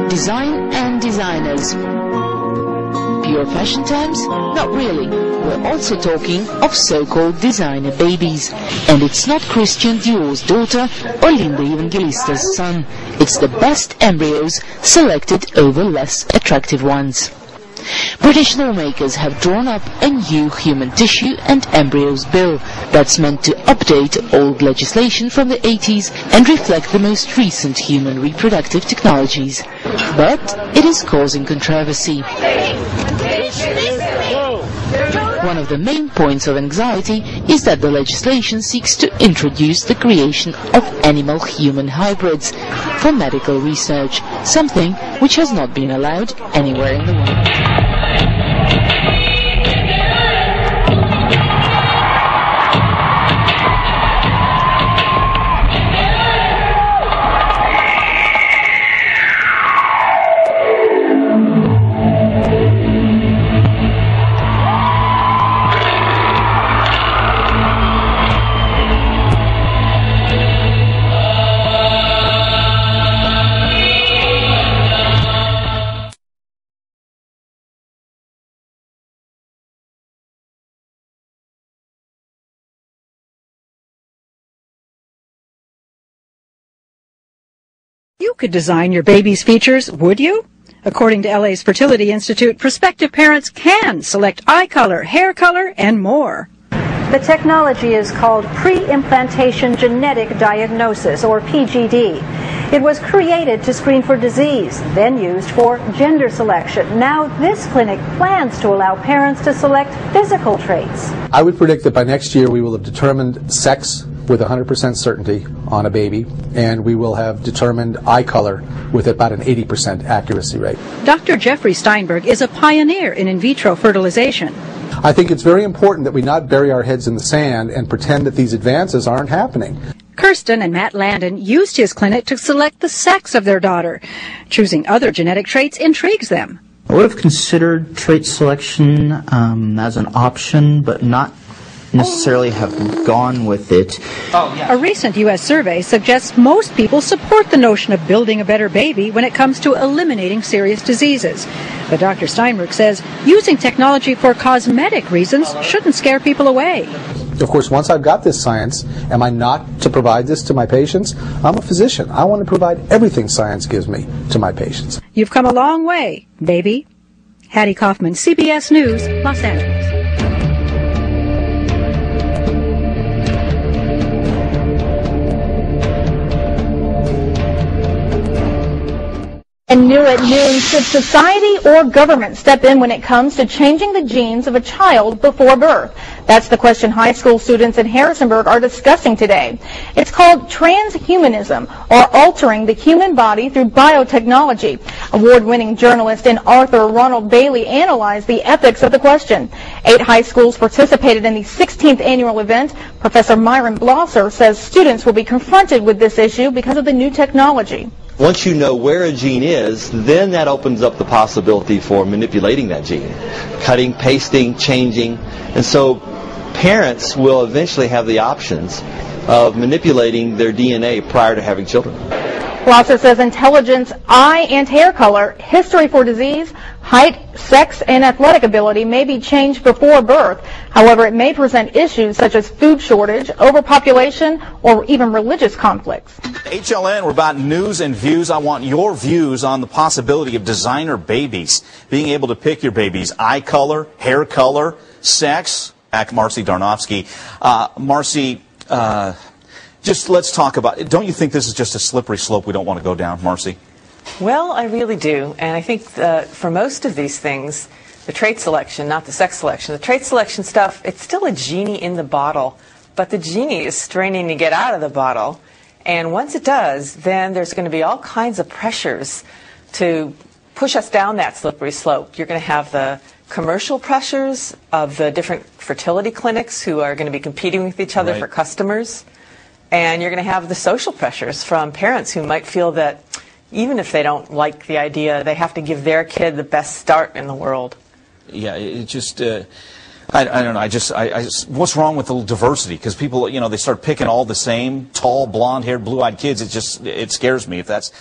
Design and designers. Pure fashion terms? Not really. We're also talking of so-called designer babies. And it's not Christian Dior's daughter or Linda Evangelista's son. It's the best embryos selected over less attractive ones. British lawmakers have drawn up a new human tissue and embryos bill that's meant to update old legislation from the 80s and reflect the most recent human reproductive technologies. But it is causing controversy. One of the main points of anxiety is that the legislation seeks to introduce the creation of animal-human hybrids for medical research, something which has not been allowed anywhere in the world. You could design your baby's features, would you? According to LA's Fertility Institute, prospective parents can select eye color, hair color, and more. The technology is called pre-implantation genetic diagnosis, or PGD. It was created to screen for disease, then used for gender selection. Now this clinic plans to allow parents to select physical traits. I would predict that by next year we will have determined sex with 100% certainty on a baby, and we will have determined eye color with about an 80% accuracy rate. Dr. Jeffrey Steinberg is a pioneer in vitro fertilization. I think it's very important that we not bury our heads in the sand and pretend that these advances aren't happening. Kirsten and Matt Landon used his clinic to select the sex of their daughter. Choosing other genetic traits intrigues them. I would have considered trait selection as an option, but not necessarily have gone with it. A recent U.S. survey suggests most people support the notion of building a better baby when it comes to eliminating serious diseases. But Dr. Steinberg says using technology for cosmetic reasons shouldn't scare people away. Of course, once I've got this science, am I not to provide this to my patients? I'm a physician. I want to provide everything science gives me to my patients. You've come a long way, baby. Hattie Kaufman, CBS News, Los Angeles. And new at noon, should society or government step in when it comes to changing the genes of a child before birth? That's the question high school students in Harrisonburg are discussing today. It's called transhumanism, or altering the human body through biotechnology. Award-winning journalist and author Ronald Bailey analyzed the ethics of the question. 8 high schools participated in the 16th annual event. Professor Myron Blosser says students will be confronted with this issue because of the new technology. Once you know where a gene is, then that opens up the possibility for manipulating that gene, cutting, pasting, changing. And so parents will eventually have the options of manipulating their DNA prior to having children. Blosser says intelligence, eye and hair color, history for disease, height, sex, and athletic ability may be changed before birth. However, it may present issues such as food shortage, overpopulation, or even religious conflicts. HLN, we're about news and views. I want your views on the possibility of designer babies, being able to pick your baby's eye color, hair color, sex. Act Marcy Darnofsky. Marcy, just let's talk about it. Don't you think this is just a slippery slope we don't want to go down, Marcy? Well, I really do. And I think for most of these things, the trait selection, not the sex selection, the trait selection stuff, it's still a genie in the bottle. But the genie is straining to get out of the bottle. And once it does, then there's going to be all kinds of pressures to push us down that slippery slope. You're going to have the commercial pressures of the different fertility clinics who are going to be competing with each other for customers. And you're going to have the social pressures from parents who might feel that even if they don't like the idea, they have to give their kid the best start in the world. Yeah, it just, I don't know, what's wrong with the diversity? Because people, you know, they start picking all the same tall, blonde-haired, blue-eyed kids. It scares me if that's,